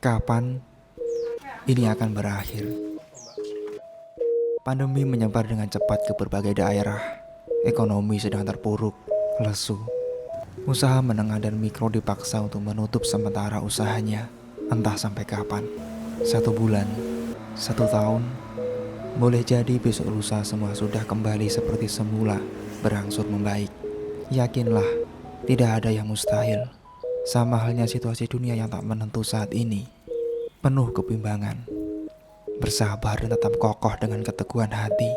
Kapan ini akan berakhir? Pandemi menyebar dengan cepat ke berbagai daerah. Ekonomi sedang terpuruk, lesu. Usaha menengah dan mikro dipaksa untuk menutup sementara usahanya. Entah sampai kapan. 1 bulan, 1 tahun. Boleh jadi besok lusa semua sudah kembali seperti semula, berangsur membaik. Yakinlah, tidak ada yang mustahil. Sama halnya situasi dunia yang tak menentu saat ini, penuh kebimbangan. Bersabar dan tetap kokoh dengan keteguhan hati.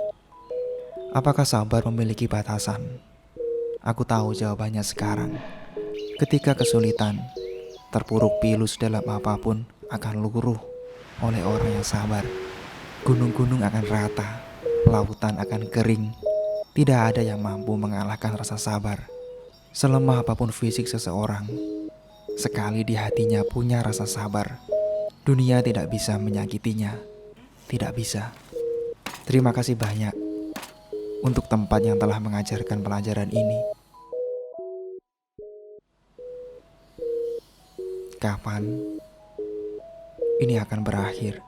Apakah sabar memiliki batasan? Aku tahu jawabannya sekarang. Ketika kesulitan, terpuruk pilus dalam apapun akan luruh oleh orang yang sabar. Gunung-gunung akan rata, lautan akan kering. Tidak ada yang mampu mengalahkan rasa sabar. Selemah apapun fisik seseorang, sekali di hatinya punya rasa sabar, dunia tidak bisa menyakitinya. Tidak bisa. Terima kasih banyak untuk tempat yang telah mengajarkan pelajaran ini. Kapan ini akan berakhir?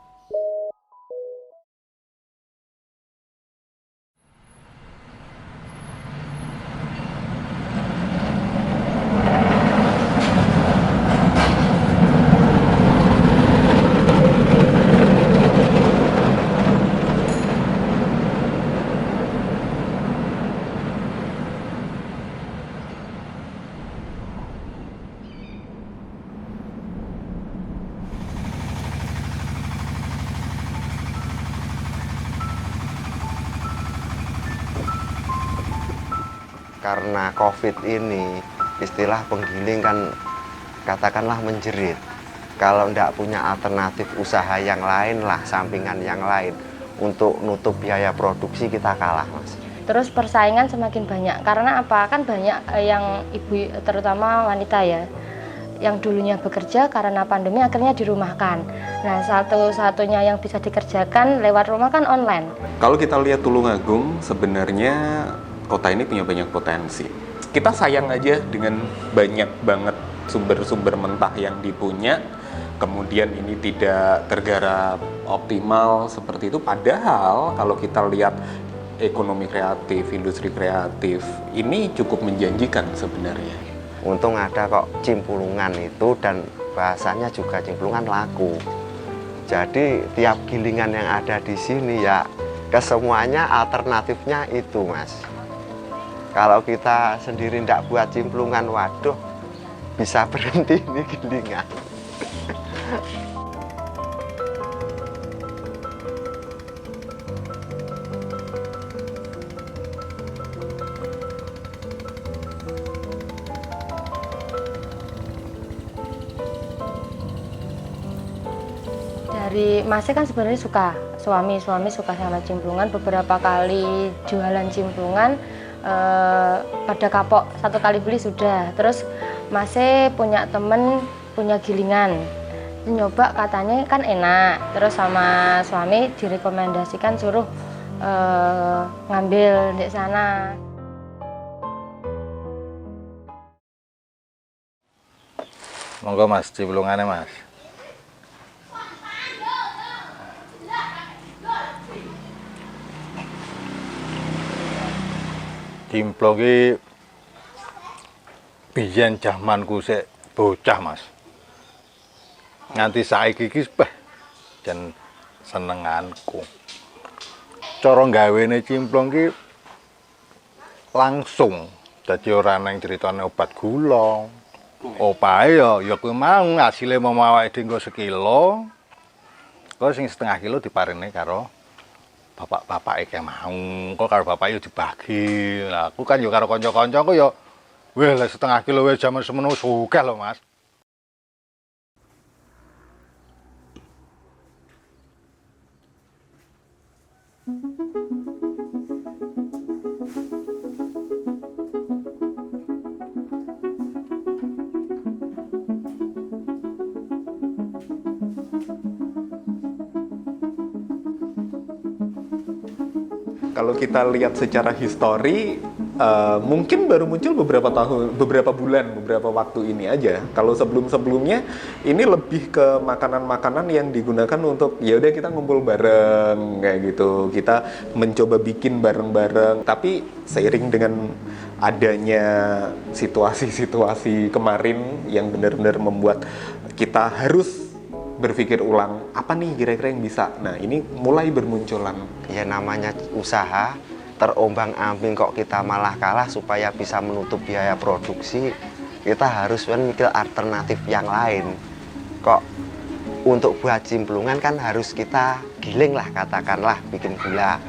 Karena COVID ini, istilah penggiling kan katakanlah menjerit. Kalau tidak punya alternatif usaha yang lain lah, sampingan yang lain, untuk nutup biaya produksi kita kalah, Mas. Terus persaingan semakin banyak, karena apa? Kan banyak yang ibu, terutama wanita ya, yang dulunya bekerja karena pandemi akhirnya dirumahkan. Nah, satu-satunya yang bisa dikerjakan lewat rumah kan online. Kalau kita lihat Tulungagung, sebenarnya kota ini punya banyak potensi. Kita sayang aja dengan banyak banget sumber-sumber mentah yang dipunya, kemudian ini tidak tergarap optimal seperti itu. Padahal kalau kita lihat ekonomi kreatif, industri kreatif, ini cukup menjanjikan sebenarnya. Untung ada kok Cimpulungan itu, dan bahasanya juga Cimpulungan laku. Jadi tiap gilingan yang ada di sini ya kesemuanya alternatifnya itu, Mas. Kalau kita sendiri tidak buat Cimpulungan, waduh, bisa berhenti ini gilingan. Dari Masnya kan sebenarnya suami suka sama Cimplungan, beberapa kali jualan Cimplungan pada kapok, 1 kali beli sudah. Terus Masnya punya temen punya gilingan, nyoba katanya kan enak. Terus sama suami direkomendasikan suruh ngambil di sana. Monggo Mas, Cimpulungannya Mas. Cimplung ki biyen jamanku sik bocah Mas. Nganti saiki ki jan senenganku. Cara gawene cimplung ki langsung, dadi ora nang critane obat gula. Opahe ya kuwi mau ngasile mau awake dhewe nggo sekilo. Kok sing 1/2 kilo diparene karo bapak-bapak iki mau. Kok karo bapak yo dibagi. Lah aku kan yo karo kanca-kancaku yo weh lah 1/2 kilo wis jaman semono sugih lho Mas. Kalau kita lihat secara histori, mungkin baru muncul beberapa tahun, beberapa bulan, beberapa waktu ini aja. Kalau sebelum-sebelumnya ini lebih ke makanan-makanan yang digunakan untuk ya udah kita ngumpul bareng kayak gitu. Kita mencoba bikin bareng-bareng. Tapi seiring dengan adanya situasi-situasi kemarin yang benar-benar membuat kita harus berpikir ulang apa nih kira-kira yang bisa. Nah, ini mulai bermunculan. Ya namanya usaha terombang-ambing kok kita malah kalah. Supaya bisa menutup biaya produksi, kita harus mikir alternatif yang lain. Kok untuk buat cimplungan kan harus kita giling lah, katakanlah bikin gula.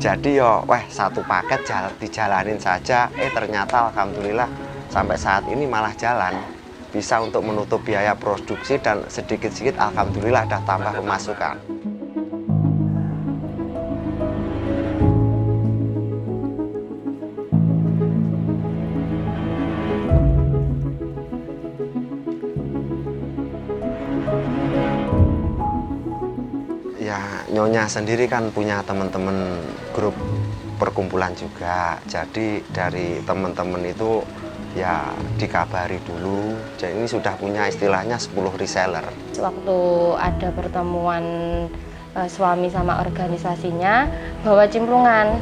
Jadi yo satu paket dijalanin saja. Ternyata alhamdulillah sampai saat ini malah jalan, bisa untuk menutup biaya produksi dan sedikit-sedikit alhamdulillah ada tambah pemasukan. Ya, Nyonya sendiri kan punya teman-teman grup perkumpulan juga. Jadi dari teman-teman itu ya dikabari dulu. Jadi ini sudah punya istilahnya 10 reseller. Waktu ada pertemuan suami sama organisasinya bawa cimplungan.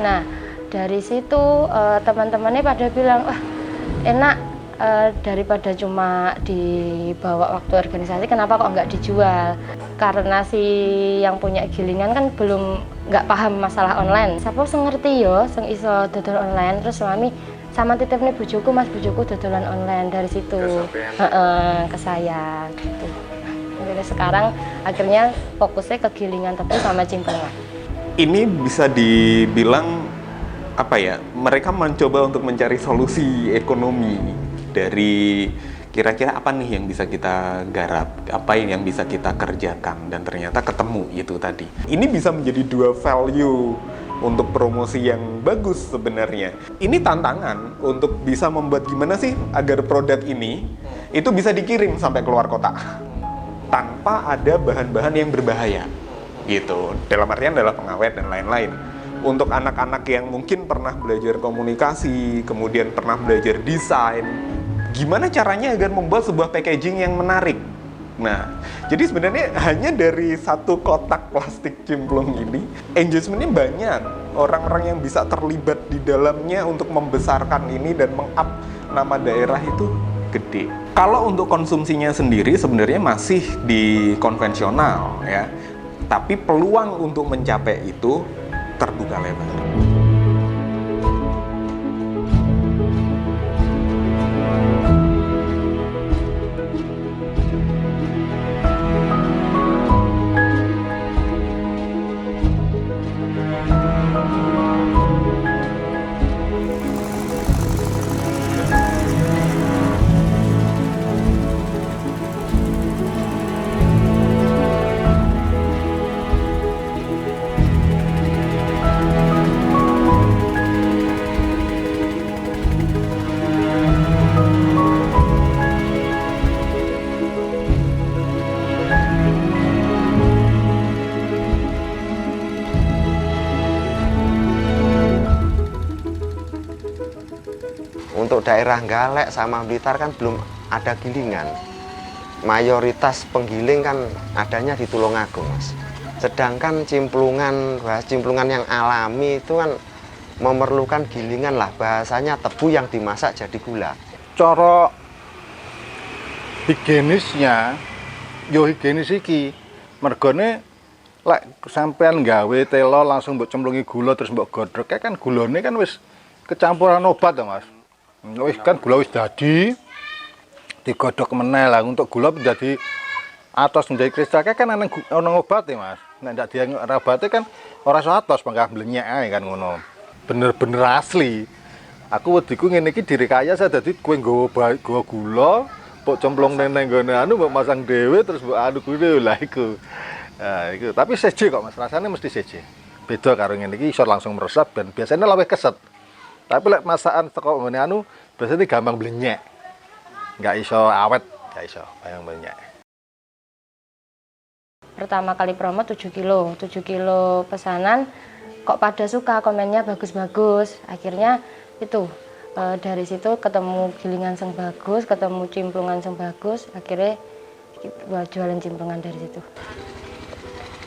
Nah, dari situ teman-temannya pada bilang, wah enak, daripada cuma dibawa waktu organisasi, kenapa kok nggak dijual? Karena si yang punya gilingan kan nggak paham masalah online. Siapa sing ngerti yo, sing iso dodol online. Terus suami sama titip nih bujuku, mas bujuku dodolan online. Dari situ ke saya gitu. Jadi sekarang akhirnya fokusnya ke gilingan tebu sama cimplungan. Ini bisa dibilang apa ya, mereka mencoba untuk mencari solusi ekonomi dari kira-kira apa nih yang bisa kita garap, apa yang bisa kita kerjakan, dan ternyata ketemu itu tadi. Ini bisa menjadi dua value untuk promosi yang bagus sebenarnya. Ini tantangan untuk bisa membuat gimana sih agar produk ini itu bisa dikirim sampai keluar kota tanpa ada bahan-bahan yang berbahaya gitu. Dalam artian adalah pengawet dan lain-lain. Untuk anak-anak yang mungkin pernah belajar komunikasi, kemudian pernah belajar desain, gimana caranya agar membuat sebuah packaging yang menarik. Nah, jadi sebenarnya hanya dari satu kotak plastik cimplung ini, engagementnya banyak. Orang-orang yang bisa terlibat di dalamnya untuk membesarkan ini dan meng-up nama daerah itu gede. Kalau untuk konsumsinya sendiri sebenarnya masih di konvensional ya, tapi peluang untuk mencapai itu terbuka lebar. Untuk daerah Galek sama Blitar kan belum ada gilingan. Mayoritas penggiling kan adanya di Tulungagung, Mas. Sedangkan cimplungan yang alami itu kan memerlukan gilingan lah, bahasanya tebu yang dimasak jadi gula. Cara higienisnya yo higienis iki. Mergone lek sampean gawe telo langsung mbok cemplungi gula terus mbok godhog kan gulane kan wis kecampuran obat to, Mas. Wis kan gula wis dadi digodhog meneh lah. Untuk gula menjadi atos menjadi kristal kan ana obat ya, Mas. Nek ndak diobati kan ora iso atos mangka blenyek ae kan ngono. Bener-bener asli. Aku wediku ngene iki direkayasa dadi kowe nggawa gula, mbok cemplung nang nggone anu mbok masang dhewe terus mbok anu kuwi lha iku. Nah, iku tapi seje kok Mas, rasane mesti seje. Beda karo ngene iki iso langsung meresap dan biasanya luwih keset. Tapi lek masakan teko ngene anu biasanya gampang blenyek. Enggak iso awet, enggak iso bayang blenyek. Pertama kali promo 7 kilo pesanan kok pada suka, komennya bagus-bagus. Akhirnya itu dari situ ketemu gilingan yang bagus, ketemu cimplungan yang bagus, akhirnya buat jualan cimplungan dari situ.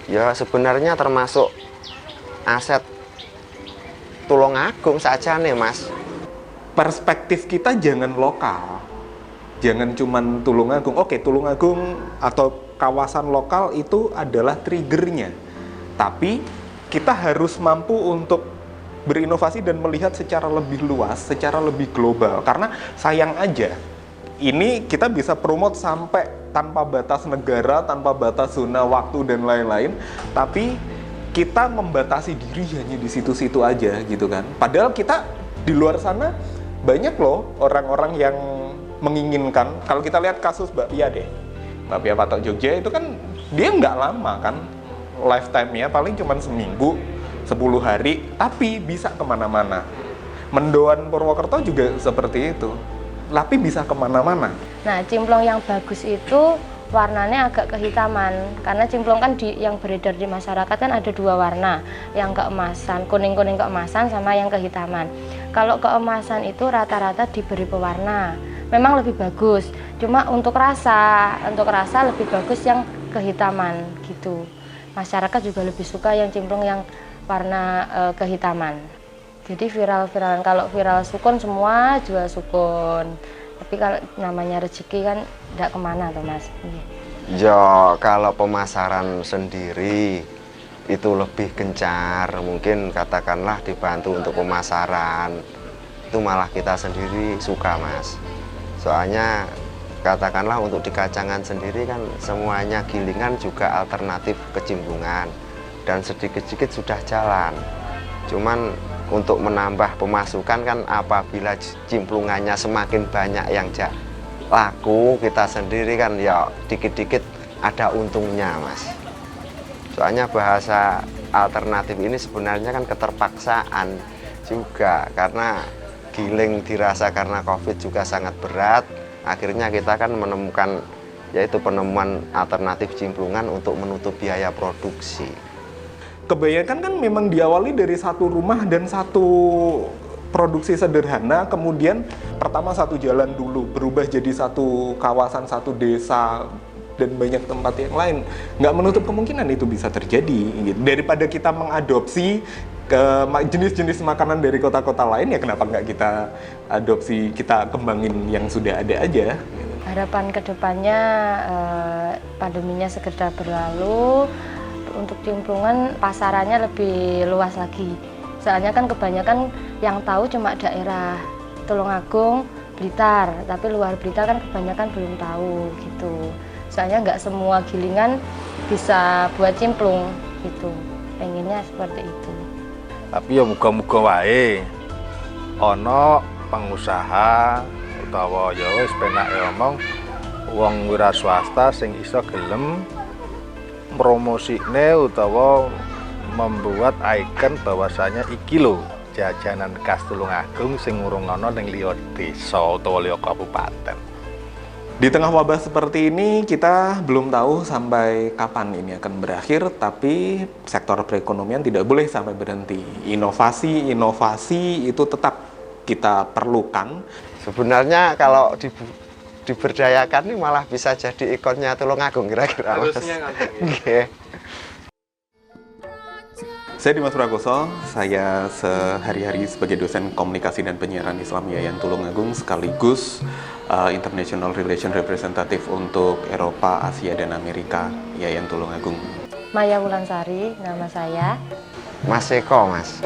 Ya sebenarnya termasuk aset Tulungagung saja nih Mas. Perspektif kita jangan lokal, jangan cuman Tulungagung. Oke, Tulungagung atau kawasan lokal itu adalah triggernya, tapi kita harus mampu untuk berinovasi dan melihat secara lebih luas, secara lebih global. Karena sayang aja, ini kita bisa promote sampai tanpa batas negara, tanpa batas zona waktu dan lain-lain, tapi kita membatasi diri hanya di situ-situ aja gitu kan. Padahal kita di luar sana banyak loh orang-orang yang menginginkan. Kalau kita lihat kasus Mbak Pia deh, Mbak Pia Patok Jogja itu kan dia nggak lama kan, lifetime-nya paling cuma seminggu, 10 hari, tapi bisa kemana-mana. Mendoan Purwokerto juga seperti itu, tapi bisa kemana-mana. Nah, cimplung yang bagus itu warnanya agak kehitaman, karena cimplung kan yang beredar di masyarakat kan ada 2 warna, yang keemasan, kuning-kuning keemasan sama yang kehitaman. Kalau keemasan itu rata-rata diberi pewarna, memang lebih bagus, cuma untuk rasa lebih bagus yang kehitaman gitu. Masyarakat juga lebih suka yang cimplung yang warna kehitaman. Jadi viral-viralan, kalau viral sukun semua jual sukun. Tapi kalau namanya rezeki kan tidak kemana tuh Mas. Ya kalau pemasaran sendiri itu lebih gencar, mungkin katakanlah dibantu untuk pemasaran, itu malah kita sendiri suka Mas. Soalnya katakanlah untuk di Kacangan sendiri kan semuanya gilingan juga alternatif kecimplungan. Dan sedikit-sedikit sudah jalan. Cuman untuk menambah pemasukan kan apabila cimplungannya semakin banyak yang laku, kita sendiri kan ya dikit-dikit ada untungnya Mas. Soalnya bahasa alternatif ini sebenarnya kan keterpaksaan juga, karena giling dirasa karena COVID juga sangat berat. Akhirnya kita kan menemukan yaitu penemuan alternatif cimplungan untuk menutup biaya produksi. Kebanyakan kan memang diawali dari satu rumah dan satu produksi sederhana, kemudian pertama satu jalan dulu, berubah jadi satu kawasan, satu desa, dan banyak tempat yang lain. Nggak menutup kemungkinan itu bisa terjadi. Gitu. Daripada kita mengadopsi ke jenis-jenis makanan dari kota-kota lain, ya kenapa nggak kita adopsi, kita kembangin yang sudah ada aja. Harapan kedepannya pandeminya segera berlalu, untuk cimplungan pasarannya lebih luas lagi. Soalnya kan kebanyakan yang tahu cuma daerah Tulungagung, Blitar, tapi luar Blitar kan kebanyakan belum tahu gitu. Soalnya nggak semua gilingan bisa buat cimplung gitu. Pengennya seperti itu. Tapi ya muga-muga wae ana pengusaha utawa ya wis penak ngomong wong wira swasta sing iso gelem promosikne utawa membuat ikon bahwasanya iki lho jajanan khas Tulungagung sing urung ana ning liya desa utawa liya kabupaten. Di tengah wabah seperti ini, kita belum tahu sampai kapan ini akan berakhir, tapi sektor perekonomian tidak boleh sampai berhenti. Inovasi itu tetap kita perlukan. Sebenarnya kalau diberdayakan ini malah bisa jadi ikonnya Tulungagung kira-kira. Harusnya kan. Saya Dimas Prakoso, saya sehari-hari sebagai dosen komunikasi dan penyiaran Islam Yayan Tulungagung, sekaligus International Relation Representative untuk Eropa, Asia, dan Amerika Yayan Tulungagung. Maya Wulansari, nama saya. Mas Eko Mas.